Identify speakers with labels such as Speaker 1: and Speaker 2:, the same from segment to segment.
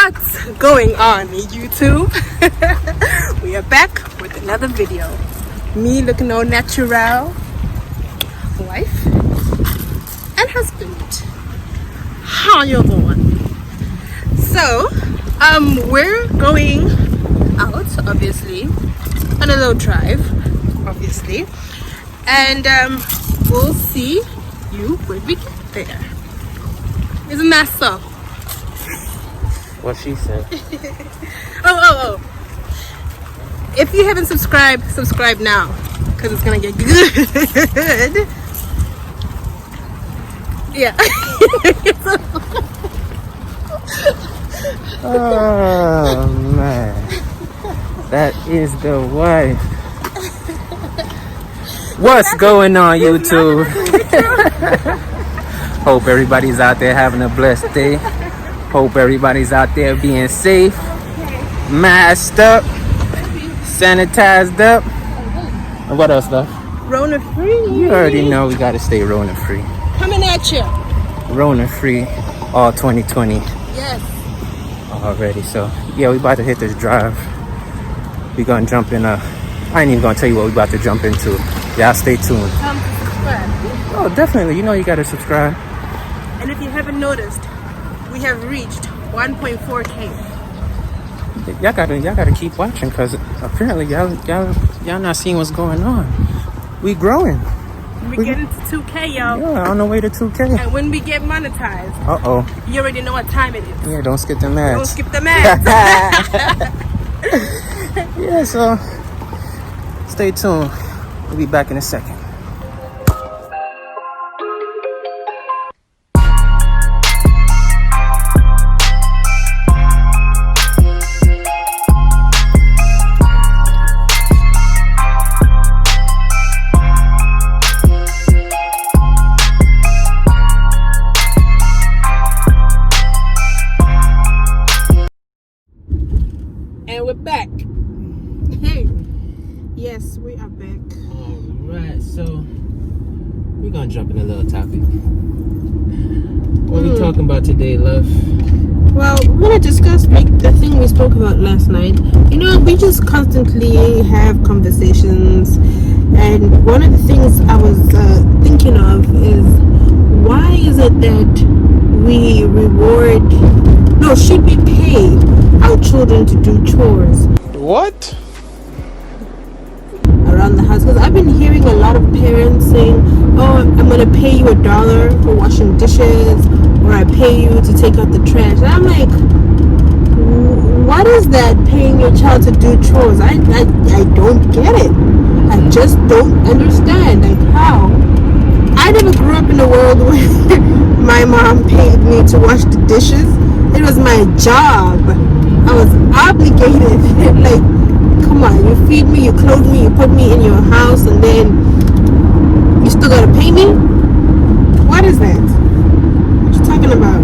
Speaker 1: What's going on, YouTube? We are back with another video. Me looking all natural, wife and husband. How you doing? So, we're going out, obviously, on a little drive, obviously, and we'll see you when we get there. Isn't that so?
Speaker 2: What she said.
Speaker 1: Oh. If you haven't subscribed, subscribe now. Because it's going to get good. Yeah.
Speaker 2: Oh, man. That is the wife. What's going on, YouTube? Hope everybody's out there having a blessed day. Hope everybody's out there being safe, masked up, sanitized up. And what else, love?
Speaker 1: Rona free.
Speaker 2: You already know we gotta stay Rona free.
Speaker 1: Coming at you.
Speaker 2: Rona free all 2020
Speaker 1: Yes.
Speaker 2: already. So yeah, we about to hit this drive. We gonna jump in I ain't even gonna tell you what we about to jump into. Y'all stay tuned.
Speaker 1: Subscribe.
Speaker 2: Oh, definitely. You know you gotta subscribe.
Speaker 1: And if you haven't noticed, we have reached 1.4K.
Speaker 2: Y'all gotta keep watching, cause apparently y'all not seeing what's going on. We growing.
Speaker 1: We're getting to 2K, y'all.
Speaker 2: Yeah, on the way to 2K.
Speaker 1: And when we get monetized,
Speaker 2: you
Speaker 1: already know what time it is.
Speaker 2: Yeah, don't skip the ads.
Speaker 1: Don't skip the ads.
Speaker 2: Yeah, so stay tuned. We'll be back in a second.
Speaker 1: And we're back. Hey. Yes, we are back.
Speaker 2: Alright, so we're gonna jump in a little topic. What are we talking about today, love?
Speaker 1: Well, we're going to discuss the thing we spoke about last night. You know, we just constantly have conversations. And one of the things I was thinking of is, why is it that we should we pay our children to do chores?
Speaker 2: What?
Speaker 1: Around the house? Because I've been hearing a lot of parents saying, oh, I'm going to pay you $1 for washing dishes, or I pay you to take out the trash. And I'm like, what is that, paying your child to do chores? I don't get it. I just don't understand. Like, how? I never grew up in a world where my mom paid me to wash the dishes. It was my job. I was obligated. Like, come on, you feed me, you clothe me, you put me in your house, and then you still gotta pay me? What is that? What you talking about?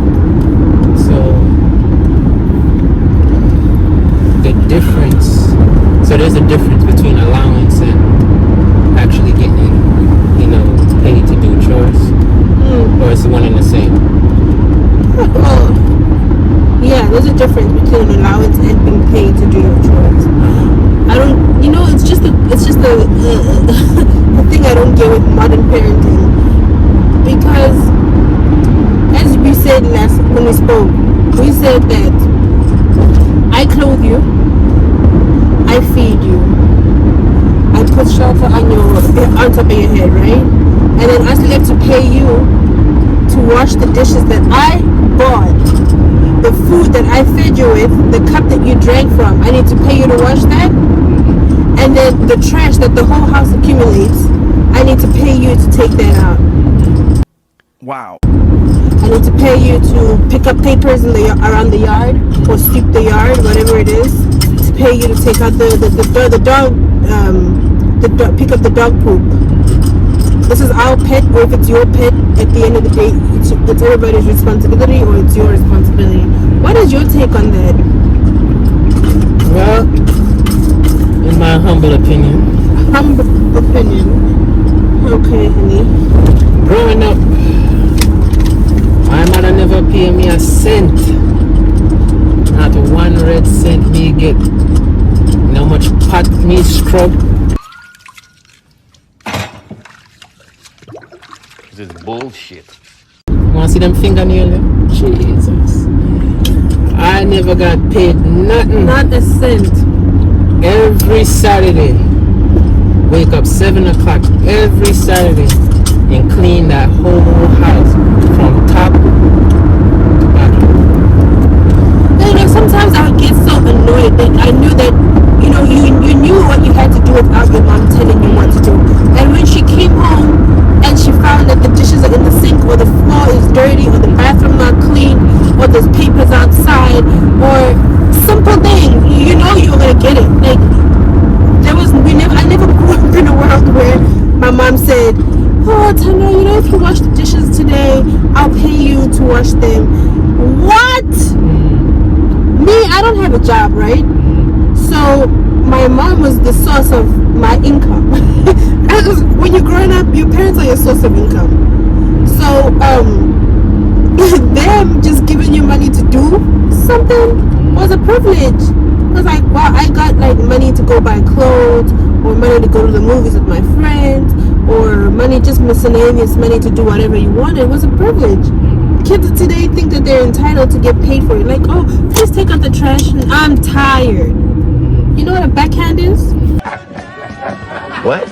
Speaker 2: So there's a difference between allowance and actually getting, paid to do chores, or it's one and the same.
Speaker 1: Well, yeah, there's a difference between an allowance and being paid to do your chores. I don't, it's just the thing I don't get with modern parenting. Because, as we said when we spoke, we said that I clothe you, I feed you, I put shelter on top of your head, right? And then I still have to pay you to wash the dishes that I bought, the food that I fed you with, the cup that you drank from. I need to pay you to wash that. And then the trash that the whole house accumulates, I need to pay you to take that out.
Speaker 2: Wow.
Speaker 1: I need to pay you to pick up papers around the yard, or sweep the yard, whatever it is. To pay you to take out the dog, pick up the dog poop. This is our pet, or if it's your pet, at the end of the day, it's everybody's responsibility, or it's your responsibility. What is your take on that?
Speaker 2: Well, in my humble opinion.
Speaker 1: Okay, honey.
Speaker 2: Growing up, my mother never paid me a cent not to you get how much pot needs scrub.
Speaker 3: This is bullshit.
Speaker 2: Wanna see them fingernails? Jesus. I never got paid nothing.
Speaker 1: Not a cent.
Speaker 2: Every Saturday, wake up 7 o'clock every Saturday and clean that whole house from top to bottom.
Speaker 1: You know, sometimes I would get so annoyed that I knew that, you know, you knew what you had to do without your mom telling you what to do. And when she came home and she found that the dishes are in the sink, or the floor is dirty, or the bathroom not clean, or there's papers outside, or simple thing, you know you were gonna get it. Like, I never grew up in a world where my mom said, "Oh, Tana, you know, if you wash the dishes today, I'll pay you to wash them." What? Me, I don't have a job, right? So my mom was the source of my income. When you're growing up, your parents are your source of income. So them just giving you money to do something was a privilege. I was like, wow, I got like money to go buy clothes, or money to go to the movies with my friends, or money, just miscellaneous money to do whatever you wanted. It was a privilege. Kids today think that they're entitled to get paid for it. Like, oh, please take out the trash. I'm tired. You know what a backhand is?
Speaker 3: What?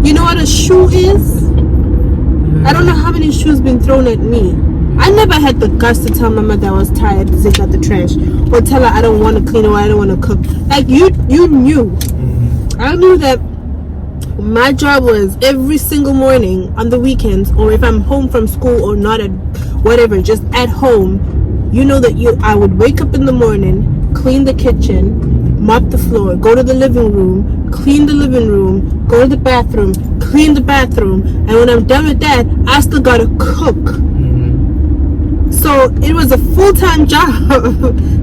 Speaker 1: You know what a shoe is? I don't know how many shoes been thrown at me. I never had the guts to tell mama that I was tired to take out the trash, or tell her I don't want to clean or I don't want to cook. Like, you knew. I knew that my job was every single morning on the weekends, or if I'm home from school or not, at whatever, just at home, you know that I would wake up in the morning, clean the kitchen, mop the floor, go to the living room, clean the living room, go to the bathroom, clean the bathroom, and when I'm done with that, I still gotta cook. So it was a full-time job.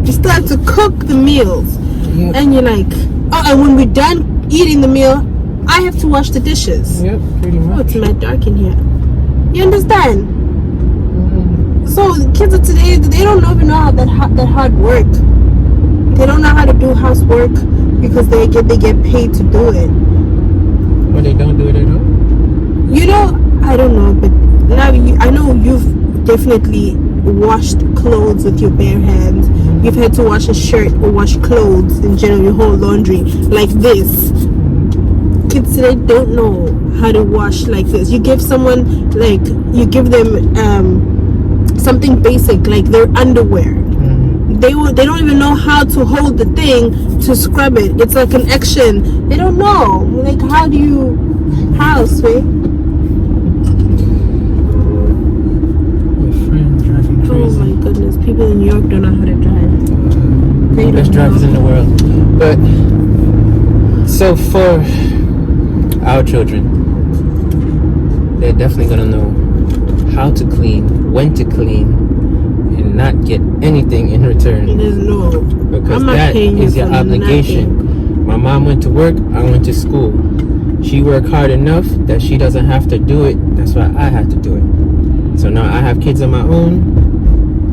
Speaker 1: You still have to cook the meals.
Speaker 2: Yep.
Speaker 1: And you're like, oh, and when we're done eating the meal, I have to wash the dishes.
Speaker 2: Yep, pretty much.
Speaker 1: Oh, it's mad dark in here. You understand? So the kids of today, they don't even know how that hard work. They don't know how to do housework because they get paid to do it.
Speaker 2: But they don't do it at all?
Speaker 1: You know, I don't know, but now I know you've definitely washed clothes with your bare hands. You've had to wash a shirt or wash clothes in general, your whole laundry like this. Kids today don't know how to wash like this. You give someone, like, you give them something basic like their underwear. They don't even know how to hold the thing to scrub it. It's like an action. They don't know. Like, how, sweet? Oh my goodness, people in New York don't know how to drive.
Speaker 2: Best drivers in the world. But so for our children, they're definitely gonna know how to clean, when to clean, and not get anything in return.
Speaker 1: There's no,
Speaker 2: Because
Speaker 1: I'm not
Speaker 2: that
Speaker 1: paying you
Speaker 2: is your
Speaker 1: for
Speaker 2: obligation.
Speaker 1: nothing.
Speaker 2: My mom went to work, I went to school. She worked hard enough that she doesn't have to do it. That's why I had to do it. So now I have kids of my own.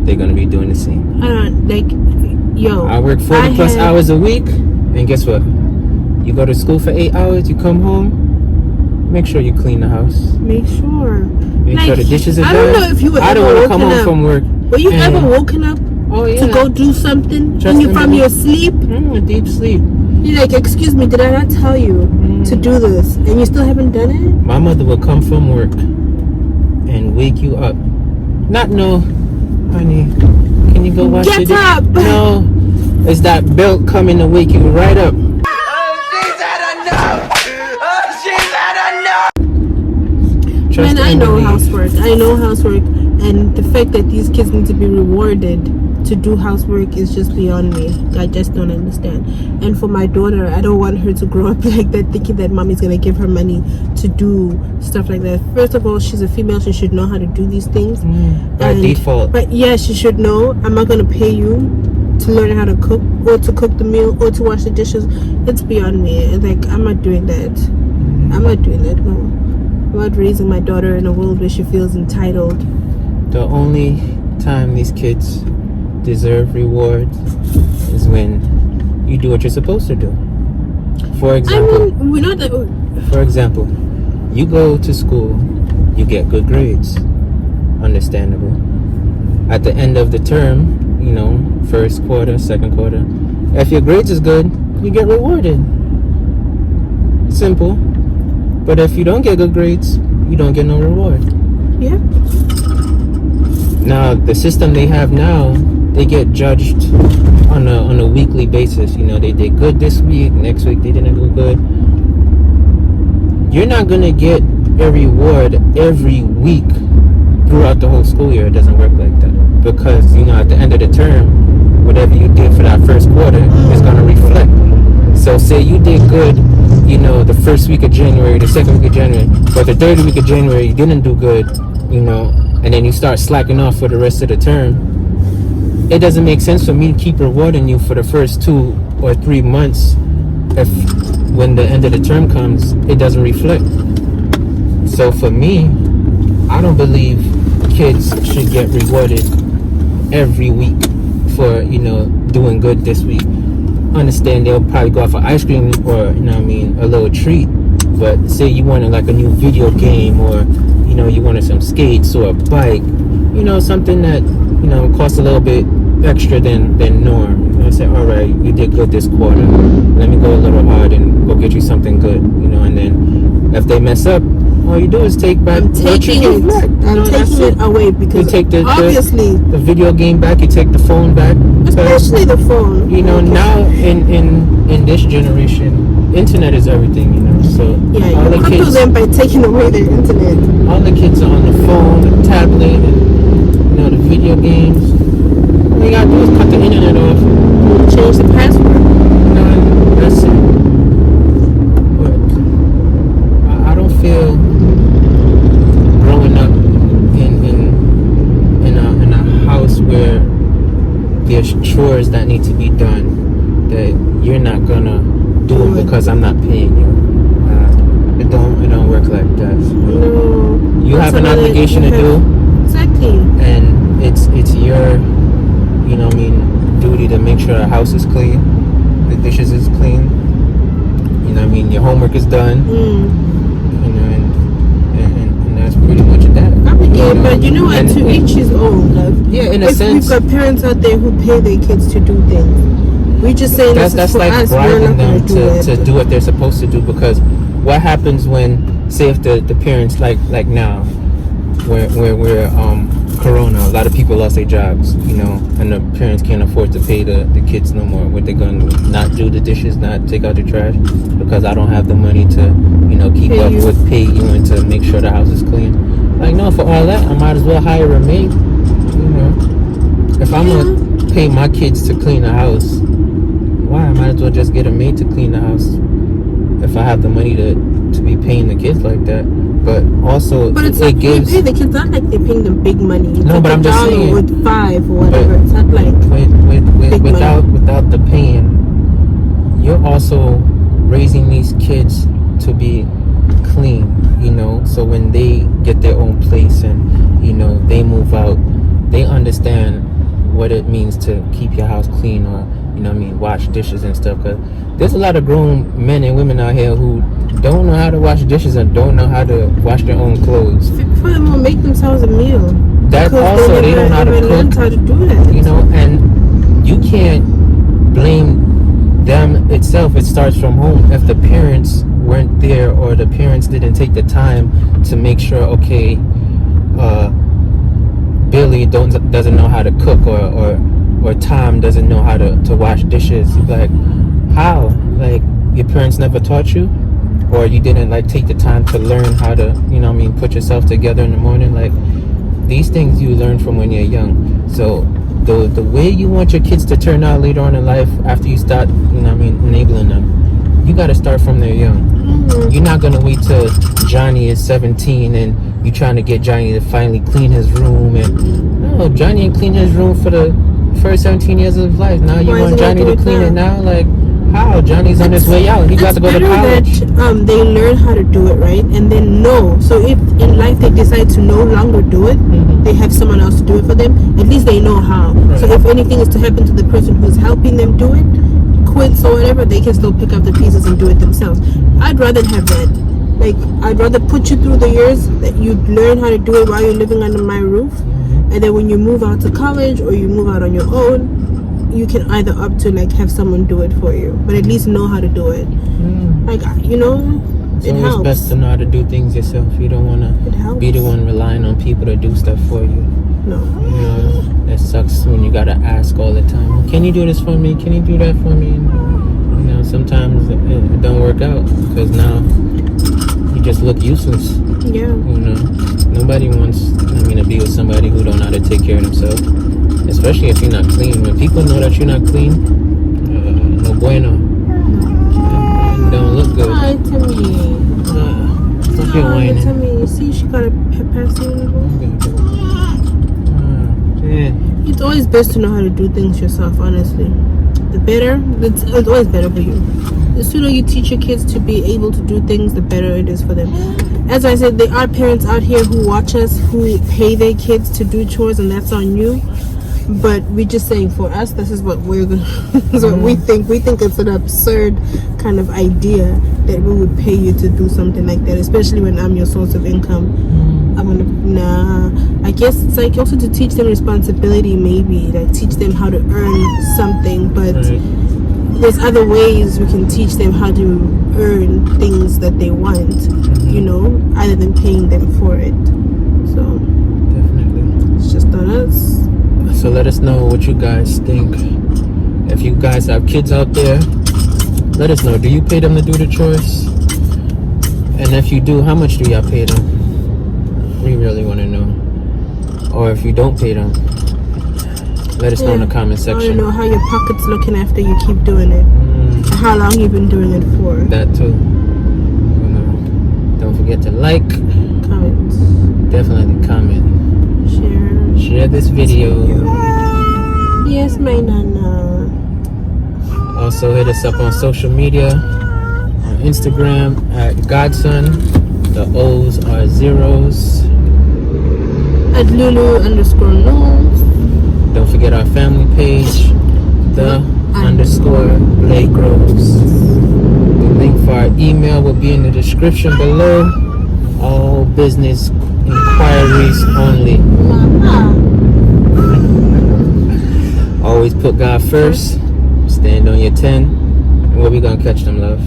Speaker 2: They're gonna be doing the same. I work 40 plus hours a week, and guess what? You go to school for 8 hours, you come home, make sure you clean the house.
Speaker 1: Make sure.
Speaker 2: Make sure the dishes are done.
Speaker 1: I don't know if you were
Speaker 2: I don't want to come home from work.
Speaker 1: Were you ever woken up to go do something from your sleep?
Speaker 2: Deep sleep.
Speaker 1: You're like, excuse me, did I not tell you to do this? And you still haven't done it?
Speaker 2: My mother will come from work and wake you up. Not no, honey, can you go wash your dishes?
Speaker 1: Get up!
Speaker 2: No, it's that belt coming to wake you right up.
Speaker 1: Man, I know housework. And the fact that these kids need to be rewarded to do housework is just beyond me. I just don't understand. And for my daughter, I don't want her to grow up like that, thinking that mommy's gonna give her money to do stuff like that. First of all, she's a female. She should know how to do these things.
Speaker 2: By default.
Speaker 1: But yeah, she should know. I'm not gonna pay you to learn how to cook, or to cook the meal, or to wash the dishes. It's beyond me. Like, I'm not doing that. I'm not doing that. No. I'm not raising my daughter in a world where she feels entitled.
Speaker 2: The only time these kids deserve rewards is when you do what you're supposed to do. For example,
Speaker 1: we're not like,
Speaker 2: for example, you go to school, you get good grades. Understandable. At the end of the term, first quarter, second quarter, if your grades is good, you get rewarded. Simple. But if you don't get good grades, you don't get no reward.
Speaker 1: yeah.
Speaker 2: Now, the system they have now, they get judged on a weekly basis. They did good this week, next week they didn't do good. You're not gonna get a reward every week throughout the whole school year. It doesn't work like that, because at the end of the term, whatever you did for that first quarter is gonna reflect. So say you did good, the first week of January, the second week of January, but the third week of January you didn't do good, and then you start slacking off for the rest of the term. It doesn't make sense for me to keep rewarding you for the first 2 or 3 months if when the end of the term comes, it doesn't reflect. So for me, I don't believe kids should get rewarded every week for, doing good this week. Understand they'll probably go out for ice cream or, a little treat. But say you wanted like a new video game, or, you wanted some skates or a bike, something that, costs a little bit extra than norm. I say, all right, you did good this quarter. Let me go a little hard and go get you something good, and then if they mess up, all you do is take back.
Speaker 1: I'm taking it. I'm taking it away, because
Speaker 2: you take
Speaker 1: obviously
Speaker 2: the video game back. You take the phone back.
Speaker 1: Especially the phone.
Speaker 2: Now in this generation, internet is everything. So
Speaker 1: yeah,
Speaker 2: all
Speaker 1: you
Speaker 2: the
Speaker 1: cripple
Speaker 2: kids,
Speaker 1: them by taking away their internet.
Speaker 2: all the kids are on the phone, the tablet, and the video games. All you gotta do is cut the internet off.
Speaker 1: Change the password.
Speaker 2: And that's it. But I don't feel growing up in a house where there's chores that need to be done that you're not gonna do them because I'm not paying you. It don't work like that.
Speaker 1: No.
Speaker 2: You have an obligation to do.
Speaker 1: Exactly.
Speaker 2: And it's your duty to make sure the house is clean, the dishes is clean, your homework is done, and that's pretty much that.
Speaker 1: Yeah, but what, to each his own, love.
Speaker 2: Yeah, in a sense.
Speaker 1: We've got parents out there who pay their kids to do things. We just saying
Speaker 2: that's
Speaker 1: for
Speaker 2: like
Speaker 1: us,
Speaker 2: bribing them to
Speaker 1: do
Speaker 2: do what they're supposed to do. Because what happens when, say, if the parents like now, where we're Corona, a lot of people lost their jobs, and the parents can't afford to pay the kids no more. What they're going to not do the dishes, not take out the trash, because I don't have the money to, keep
Speaker 1: pay
Speaker 2: up
Speaker 1: you.
Speaker 2: with pay you and to make sure the house is clean. Like, no, for all that, I might as well hire a maid. If I'm gonna pay my kids to clean the house, why? I might as well just get a maid to clean the house if I have the money to be paying the kids like that. But also,
Speaker 1: but it's
Speaker 2: it
Speaker 1: like
Speaker 2: gives.
Speaker 1: they pay the kids, not like they're paying them big money. It's
Speaker 2: No,
Speaker 1: like
Speaker 2: but I'm just saying.
Speaker 1: with $5 or whatever. It's not like
Speaker 2: without the paying, you're also raising these kids to be clean. So when they get their own place and they move out, they understand what it means to keep your house clean, or wash dishes and stuff. Cause there's a lot of grown men and women out here who don't know how to wash dishes and don't know how to wash their own clothes.
Speaker 1: Furthermore, make themselves a meal.
Speaker 2: That also, they don't know how to cook.
Speaker 1: How to do that.
Speaker 2: And you can't blame them itself. It starts from home. If the parents weren't there, or the parents didn't take the time to make sure, okay, Billy doesn't know how to cook, or Tom doesn't know how to wash dishes. Like, how? Like, your parents never taught you, or you didn't take the time to learn how to put yourself together in the morning. Like, these things you learn from when you're young. So the way you want your kids to turn out later on in life, after you start enabling them, you got to start from their young. You're not gonna wait till Johnny is 17 and you trying to get Johnny to finally clean his room. And no, Johnny ain't clean his room for the first 17 years of his life. Now you want Johnny to clean it now? Like, How? Johnny's on his way out. He got to go to college.
Speaker 1: That they learn how to do it, right? And then know. So if in life they decide to no longer do it, they have someone else to do it for them. At least they know how.
Speaker 2: Right.
Speaker 1: So if anything is to happen to the person who's helping them do it, quits or whatever, they can still pick up the pieces and do it themselves. I'd rather have that. Like, I'd rather put you through the years that you learn how to do it while you're living under my roof, and then when you move out to college or you move out on your own, you can either opt to like have someone do it for you, but at least know how to do it. Like, you know,
Speaker 2: It's
Speaker 1: it
Speaker 2: always
Speaker 1: helps.
Speaker 2: best to know how to do things yourself. You don't want
Speaker 1: It
Speaker 2: to
Speaker 1: helps.
Speaker 2: be the one relying on people to do stuff for you.
Speaker 1: No.
Speaker 2: You know, that sucks when you gotta ask all the time. Can you do this for me? Can you do that for me? And, you know, sometimes it don't work out because now you just look useless.
Speaker 1: Yeah.
Speaker 2: You know, nobody wants, to be with somebody who don't know how to take care of themselves, especially if you're not clean. When people know that you're not clean, no bueno. It don't look good.
Speaker 1: Hi, Timmy.
Speaker 2: Stop your
Speaker 1: Hi,
Speaker 2: whining.
Speaker 1: Timmy. You see, she got a pass
Speaker 2: Yeah.
Speaker 1: It's always best to know how to do things yourself, honestly. The better, it's always better for you. The sooner you teach your kids to be able to do things, the better it is for them. As I said, there are parents out here who watch us, who pay their kids to do chores, and that's on you. But we're just saying, for us, this is what we're gonna. This is what we think. We think it's an absurd kind of idea that we would pay you to do something like that, especially when I'm your source of income. I'm gonna I guess it's like also to teach them responsibility, maybe like teach them how to earn something, but there's other ways we can teach them how to earn things that they want, you know, other than paying them for it. So
Speaker 2: Definitely.
Speaker 1: it's just on us.
Speaker 2: So let us know what you guys think. If you guys have kids out there, let us know. Do you pay them to do the chores? And if you do, how much do y'all pay them? We really want to know. Or if you don't pay them, let us know in the comment
Speaker 1: I want to
Speaker 2: section.
Speaker 1: know how your pocket's looking after you keep doing it. And how long you've been doing it for.
Speaker 2: That too. Don't forget to like,
Speaker 1: Comments.
Speaker 2: definitely comment, share this video.
Speaker 1: Yes, my nana.
Speaker 2: Also hit us up on social media, on Instagram at Godson. The O's are zeros.
Speaker 1: At Lulu_Knowles.
Speaker 2: Don't forget our family page, _Blagroves. The link for our email will be in the description below. All business inquiries only. Always put God first. Stand on your 10. And where we gonna catch them, love?